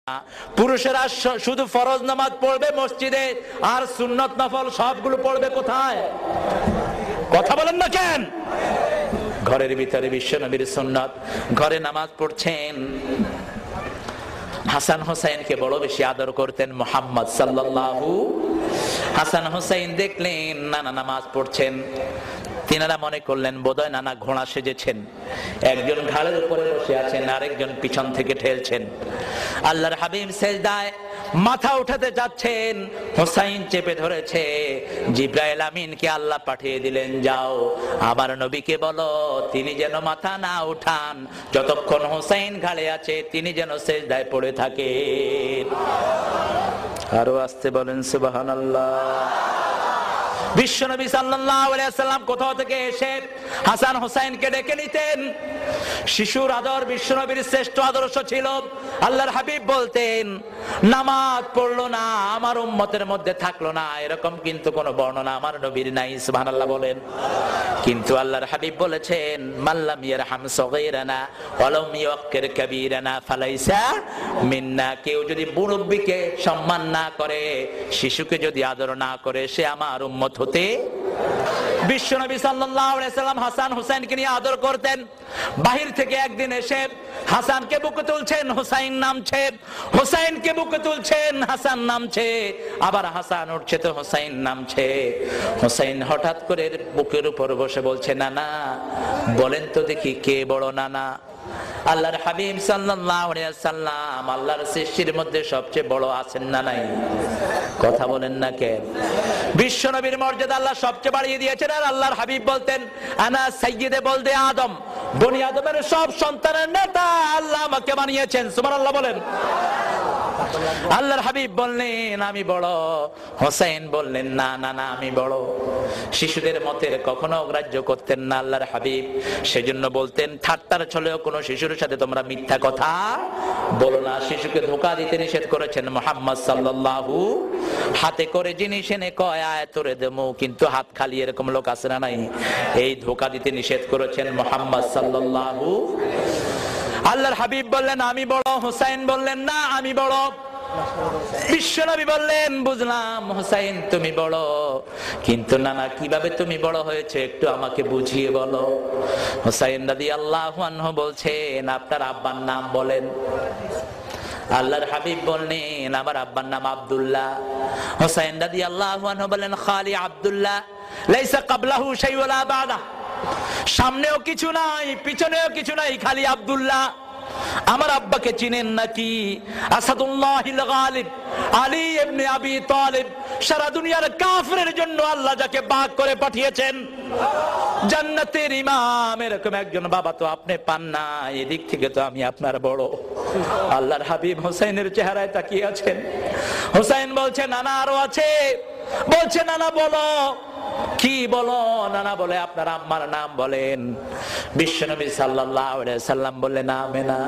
পুরুষেরা শুধু ফরজ নামাজ পড়বে মসজিদে, আর সুন্নত নফল সবগুলো পড়বে কোথায়? কথা বলেন না কেন? ঘরের ভিতরে বিশ্বনবীর সুন্নত, ঘরে নামাজ পড়ছেন। হাসান হোসেনকে বড় বেশি আদর করতেন মুহাম্মদ সাল্লাল্লাহু। হাসান হোসেন দেখলেন নানা নামাজ পড়ছেন, তিনারা মনে করলেন বোধহয় নানা ঘোড়া সেজেছেন। একজন ঘাড়ের উপরে বসে আছেন, আরেকজন পিছন থেকে ঠেলছেন। আল্লাহর হাবিব সেজদায় মাথা উঠাতে যাচ্ছেন, হোসাইন চেপে ধরেছে। জিব্রাইল আমিনকে আল্লাহ পাঠিয়ে দিলেন, যাও আমার নবীকে বলো তিনি যেন মাথা না উঠান, যতক্ষণ হোসাইন ঘাড়ে আছে তিনি যেন সেজদায় পড়ে থাকেন। আরো আসতে বলেন সুবহানাল্লাহ। বিশ্বনবী সাল্লাল্লাহু আলাইহি ওয়াসাল্লাম কোথাও থেকে এসে হাসান হোসেনকে ডেকে নিতেন। শিশুর আদর বিশ্বনবীর শ্রেষ্ঠ আদর্শ ছিল। আল্লাহর হাবিব বলতেন, নামাজ পড়লো না, আমার উম্মতের মধ্যে থাকলো না, এরকম কিন্তু কোন বর্ণনা আমার নবীর নাই। সুবহানাল্লাহ বলেন। কিন্তু আল্লাহর হাবিব বলেছেন, মাল্লাম ইয়ারহাম সগীরানা ওয়ালাম ইউক্কির কাবীরানা ফালাইসা মিন্না। কেউ যদি মুরব্বিকে সম্মান না করে, শিশুকে যদি আদর না করে, সে আমার উম্মত হতে। বিশ্বনবী সাল্লাল্লাহু আলাইহি ওয়াসাল্লাম হাসান হোসেনকে নিয়ে আদর করতেন। বাহির থেকে একদিন এসে হাসানকে বুকে তুলছেন, হোসাইন নামছে, হোসাইনকে বুকে তুলছেন, হাসান নামছে, আবার হাসান উঠছে তো হোসাইন নামছে। হোসাইন হঠাৎ করে বুকের উপর বসে বলছে, নানা বলেন তো দেখি কে বড় নানা? আল্লাহর হাবিব সাল্লাল্লাহু আলাইহি ওয়াসাল্লাম আল্লাহর সৃষ্টির মধ্যে সবচেয়ে বড় আছেন না নাই? কথা বলেন না কেন? বিশ্বনবীর মর্যাদা আল্লাহ সবচেয়ে বাড়িয়ে দিয়েছেন। আর আল্লাহর হাবিব বলতেন, আনা সাইয়্যিদে বলদে আদম, বনি আদমের সব সন্তানের নেতা আল্লাহ আমাকে বানিয়েছেন। সুবহানাল্লাহ বলেন। আল্লাহর হাবিব বললেন আমি বড়, হোসেন বললেন না না না আমি বড়। শিশুদের মতের কখনো অগ্রাহ্য করতেন না আল্লাহর হাবিব। সেজন্য বলতেন, ঠাট্টার ছলেও কোনো শিশুর সাথে তোমরা মিথ্যা কথা বলো না। শিশুকে ধোঁকা দিতে নিষেধ করেছেন মুহাম্মদ সাল্লাল্লাহু। হাতে করে জিনিস এনে কয় আয় তোরে দেবো, কিন্তু হাত খালি এরকম লোক আছে না নাই? এই ধোঁকা দিতে নিষেধ করেছেন মুহাম্মদ সাল্লাল্লাহু। আল্লাহর হাবিব বললেন আমি বড়, হোসেন বললেন না আমি বড়। বিশ্বনবী বললেন, বুঝলাম হোসেন তুমি বড়, কিন্তু নানা কিভাবে তুমি বড় হয়েছে একটু আমাকে বুঝিয়ে বলো। হোসেন রাদিয়াল্লাহু আনহু বলছেন, আপনার আব্বার নাম বলেন। আল্লাহর হাবিব বললেন, আমার আব্বার নাম আব্দুল্লাহ। হোসেন রাদিয়াল্লাহু আনহু বলেন, খালি আব্দুল্লাহ, লাইসা ক্বাবলাহু শাই ওয়ালা বাদা। সামনেও কিছু নাই, পিছনেও কিছু নাই, খালি আব্দুল্লাহ। আমার আব্বাকে চিনেন নাকি? আসাদুল্লাহিল গালিব আলী ইবনে আবি তালিব, সারা দুনিয়ার কাফেরের জন্য আল্লাহ যাকে বাগ করে পাঠিয়েছেন, জান্নাতের ইমাম, এরকম একজন বাবা তো আপনি পান না। এদিক থেকে তো আমি আপনার বড়। আল্লাহর হাবিব হোসেনের চেহারায় তাকিয়ে আছেন। হোসেন বলছে, নানা আরো আছে। বলছে, নানা বলো কি বলো? নানা বলে, আপনার আম্মার নাম বলেন। বিশ্বনবী সাল্লাল্লাহু আলাইহি সাল্লাম বললেন, আমেনা।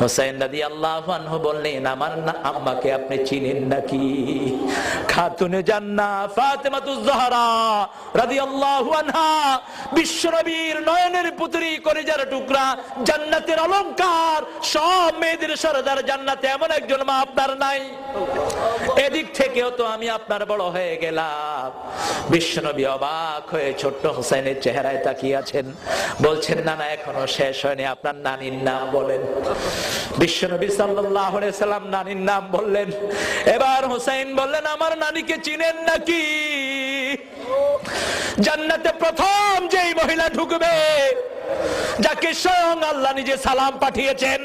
হোসেন রাদিয়াল্লাহু আনহু বললেন, আমার আম্মাকে আপনি চিনেন নাকি? খাতুনে জান্নাত ফাতেমাতুজ জাহরা রাদিয়াল্লাহু আনহা, বিশ্বনবীর নয়নের পুত্রী, কলিজার টুকরা, জান্নাতের অলংকার, সব মেয়েদের সরদার জান্নাতে এমন একজন মা আপনার নাই। এদিক থেকেও তো আমি আপনার বড় হয়ে গেলাম। বিশ্বনবী অবাক হয়ে ছোট্ট হোসেনের চেহারায় তাকিয়ে আছেন। বলছেন, নানা এখনো শেষ হয়নি, আপনার নানির নাম বলেন। বিশ্বনবী সাল্লাল্লাহু আলাইহি সাল্লাম নানির নাম বললেন। এবার হোসেন বললেন, আমার নানিকে চিনেন নাকি? জান্নাতে প্রথম যেই মহিলা ঢুকবে, যাকে স্বয়ং আল্লাহ নিজে সালাম পাঠিয়েছেন,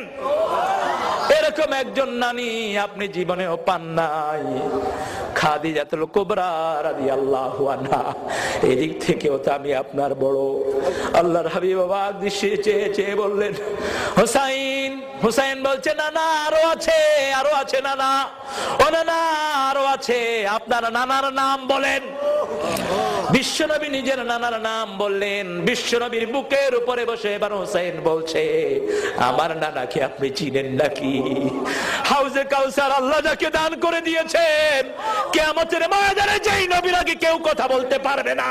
এরকম একজন নানি আপনি জীবনেও পান নাই, খাদিজাতুল কুবরা রাদিয়াল্লাহু আনহা। এদিক থেকেও তো আমি আপনার বড়। আল্লাহর হাবিব অবাক দৃষ্টি চেয়ে চেয়ে বললেন, হোসাইন। হোসাইন বলছে, নানা আরো আছে, আরো আছে নানা। ও নানা আরো আছে, আপনার নানার নাম বলেন। বিশ্বনবী নিজের নানার নাম বললেন। বিশ্বনবীর বুকের উপরে বসে এবার হোসেন বলছে, আমার নানাকে আপনি চিনেন নাকি? হাউজে কাউসার আল্লাহ যাকে দান করে দিয়েছেন, কিয়ামতের ময়দানে যেই নবীর আগে কেউ কথা বলতে পারবে না।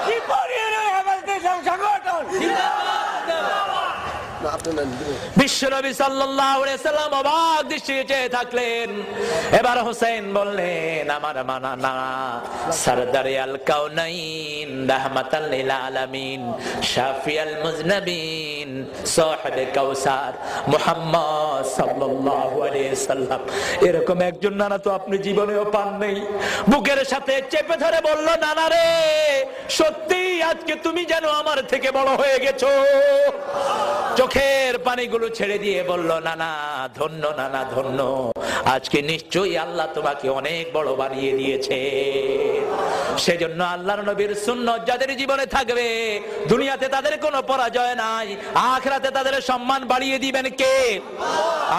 কি পরিয়ে আমাদের সংগঠন বিশ্বনবী সাল্লাল্লাহু আলাইহি সাল্লাম অবাক দৃষ্টিতে চেয়ে থাকলেন। এবার হোসেন বললেন, আমার মানা সরদারে আল কাউনাইন রাহমাতাল লিল আলামিন শাফিয়াল মুজনাবিন সাহিবে কাউসার মুহাম্মদ সাল্লাল্লাহু আলাইহি সাল্লাম, এরকম একজন নানা তো আপনি জীবনেও পান নাই। বুকের সাথে চেপে ধরে বলল, নানা রে, সত্যি আজকে তুমি যেন আমার থেকে বড় হয়ে গেছো। চোখের পানিগুলো ছেড়ে দিয়ে বলল, নানা ধন্য, নানা ধন্য, আজকে নিশ্চয়ই আল্লাহ তোমাকে অনেক বড় বানিয়ে দিয়েছে। সেজন্য আল্লাহর নবীর সুন্নাত যাদের জীবনে থাকবে, দুনিয়াতে তাদের কোনো পরাজয় নাই, আখিরাতে তাদের সম্মান বাড়িয়ে দিবেন কে?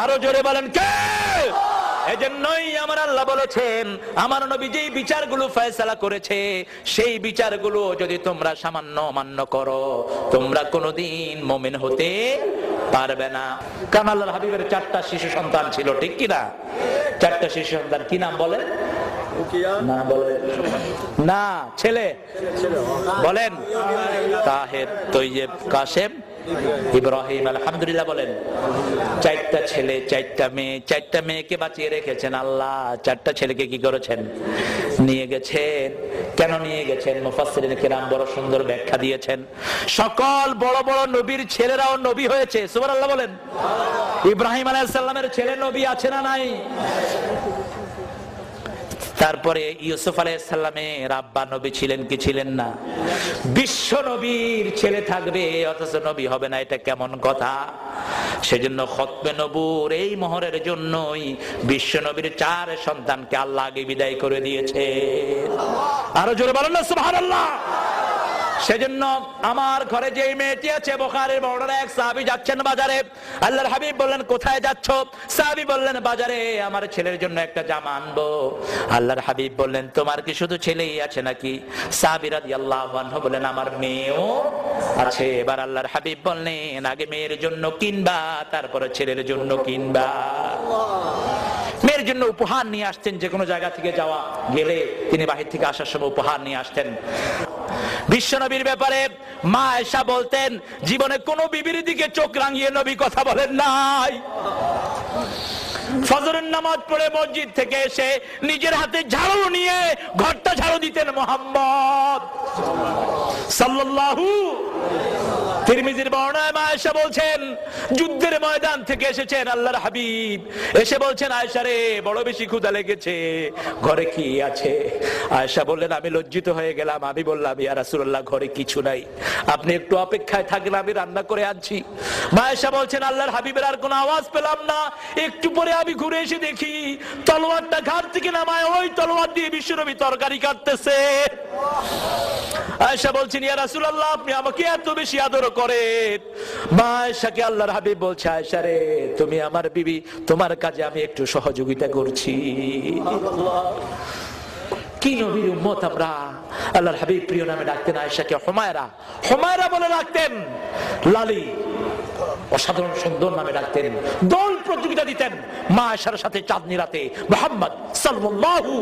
আরো জোরে বলেন কে? এজন্যই আমার আল্লাহ বলেছেন, আমার নবী যেই বিচারগুলো ফয়সালা করেছে, সেই বিচারগুলো যদি তোমরা সামান্য মান্য করো, তোমরা কোনোদিন মুমিন হতে পারবে না। কারণ আল্লাহর হাবিবের 4টা শিশু সন্তান ছিল, ঠিক কি না? 4টা শিশু সন্তান, কি নাম বলেন? না বলেন না, ছেলে বলেন। তাহের, তৈয়ব, কাসেম, ইব্রাহিম। আলহামদুলিল্লাহ বলেন। 4টা ছেলে, 4টা মেয়ে। 4টা মেয়েকে বাঁচিয়ে রেখেছেন আল্লাহ। 4টা ছেলেকে কি করেছেন? নিয়ে গেছেন। কেন নিয়ে গেছেন? মুফাসসিরিন কিরাম বড় সুন্দর ব্যাখ্যা দিয়েছেন। সকল বড় বড় নবীর ছেলেরাও নবী হয়েছে, সুবহানাল্লাহ বলেন। ইব্রাহিম আলাইহিস সালামের ছেলে নবী আছে না নাই? তারপরে ইউসুফ আলাইহিস সালামের আব্বা নবী ছিলেন কি ছিলেন না? বিশ্ব নবীর ছেলে থাকবে অথচ নবী হবে না, এটা কেমন কথা? সেজন্য খতমে নবুর এই মোহরের জন্যই বিশ্ব নবীর 4 সন্তানকে আল্লাহ আগে বিদায় করে দিয়েছে। আরো জোরে বলেন না সুবহানাল্লাহ। সেজন্য আমার ঘরে যে মেয়েটি আছে, বুখারীর বর্ণনা, এক সাহাবী যাচ্ছেন বাজারে। আল্লাহর হাবিব বললেন, কোথায় যাচ্ছ? সাহাবী বললেন, বাজারে আমার ছেলের জন্য একটা জামা আনবো। আল্লাহর হাবিব বললেন, তোমার কি শুধু ছেলেই আছে নাকি? সাহাবী রাদিয়াল্লাহু আনহু বললেন, আমার মেয়েও আছে। এবার আল্লাহর হাবিব বললেন, আগে মেয়ের জন্য কিনবা, তারপরে ছেলের জন্য কিনবা। মেয়ের জন্য উপহার নিয়ে আসতেন, যে কোনো জায়গা থেকে যাওয়া গেলে তিনি বাহির থেকে আসার সময় উপহার নিয়ে আসতেন। বিশ্ব নবীর ব্যাপারে মা আয়েশা বলতেন, জীবনে কোনো বিবির দিকে চোখ রাঙিয়ে নবী কথা বলেন নাই। ফজরের নামাজ পড়ে মসজিদ থেকে এসে নিজের হাতে ঝাড়ু নিয়ে ঘরটা ঝাড়ু দিতেন মুহাম্মদ সাল্লাল্লাহু। তিরমিজির বর্ণনায় মা আয়েশা বলছেন, যুদ্ধের ময়দান থেকে এসেছেন আল্লাহর হাবিব, এসে বলছেন, আয়েশা রে, বড় বেশি ক্ষুধা লেগেছে, ঘরে কি আছে? আয়েশা বললেন, আমি লজ্জিত হয়ে গেলাম। আমি বললাম, ইয়া রাসূলুল্লাহ, ঘরে কিছু নাই, আপনি একটু অপেক্ষায় থাকেন, আমি রান্না করে আনছি। মা আয়েশা বলছেন, আল্লাহর হাবিবের আর কোনো আওয়াজ পেলাম না। একটু পরে আমি ঘুরে এসে দেখি তলোয়ারটা ঘাট থেকে নামায় ওই তলোয়ার দিয়ে বিশ্বনবী তরকারি কাটতেছে। আয়েশা বলছেন, ইয়া রাসূলুল্লাহ, আপনি আমাকে এত বেশি আদর করেন। মা আয়েশাকে আল্লাহর হাবিব বলছে, আয়েশা রে, তুমি আমার বিবি, তোমার কাজে আমি একটু সহযোগিতা করছি। কি নবীর উম্মত আমরা! আল্লাহর হাবিব প্রিয় নামে ডাকতেন আয়েশাকে হুমায়রা, হুমায়রা বলে ডাকতেন। লালি, অসাধারণ সুন্দর নামে ডাকতেন। দোল প্রতিযোগিতা দিতেন মা আয়েশার সাথে চাঁদনি রাতে মুহাম্মদ সাল্লাল্লাহু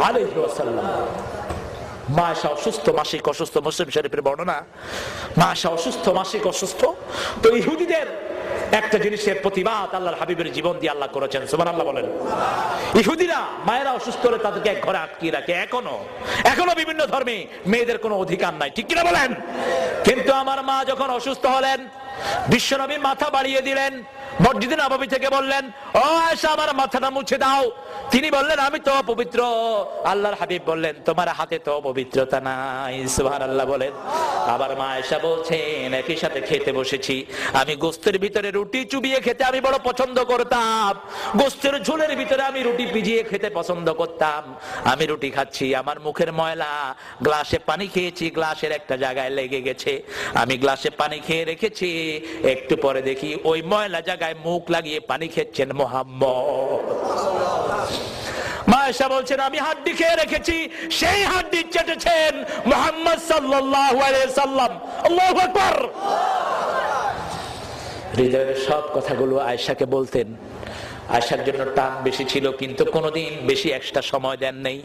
আলাইহি ওয়াসাল্লাম। মা আয়েশা অসুস্থ, মাসিক অসুস্থ, মুসলিম শরীফের বর্ণনা। মা আয়েশা অসুস্থ, মাসিক অসুস্থ। তো ইহুদিদের একটা জিনিসের প্রতিবাদ আল্লাহর হাবিবের জীবন দিয়ে আল্লাহ করেছেন, সুবহানাল্লাহ বলেন। ইহুদিরা মায়েরা অসুস্থ হলে তাদেরকে এক ঘরে আটকিয়ে রাখে। এখনো বিভিন্ন ধর্মে মেয়েদের কোনো অধিকার নাই, ঠিক কিনা বলেন? কিন্তু আমার মা যখন অসুস্থ হলেন, বিশ্বনবী মাথা বাড়িয়ে দিলেন, মসজিদে নববী থেকে বললেন, ও আয়েশা, আমার মাথাটা মুছে দাও। তিনি বললেন, আমি তো পবিত্র। আল্লাহর হাবিব বললেন, তোমার হাতে তো পবিত্রতা নাই, সুবহানাল্লাহ বলেন। আবার মা আয়েশা বলছেন, একই সাথে খেতে বসেছি, আমি গোস্তের ভিতরে রুটি চুবিয়ে খেতে আমি বড় পছন্দ করতাম। গোস্তের ঝোলের ভিতরে আমি রুটি ভিজিয়ে খেতে পছন্দ করতাম। আমি রুটি খাচ্ছি, আমার মুখের ময়লা, গ্লাসে পানি খেয়েছি, গ্লাসের একটা জায়গায় লেগে গেছে। আমি গ্লাসে পানি খেয়ে রেখেছি, একটু পরে দেখি ওই ময়লা জায়গায় মুখ লাগিয়ে পানি খেচ্ছেন মুহাম্মদ। মা আয়েশা বলছেন, আমি হাড্ডি খেয়ে রেখেছি, সেই হাড্ডি চেটেছেন মুহাম্মদ সাল্লাল্লাহু আলাইহি সাল্লাম। আল্লাহু আকবার। হৃদয়ের সব কথাগুলো আয়েশাকে বলতেন। আয়েশার জন্য টান বেশি ছিল, কিন্তু কোনোদিন বেশি এক্সট্রা সময় দেন নাই।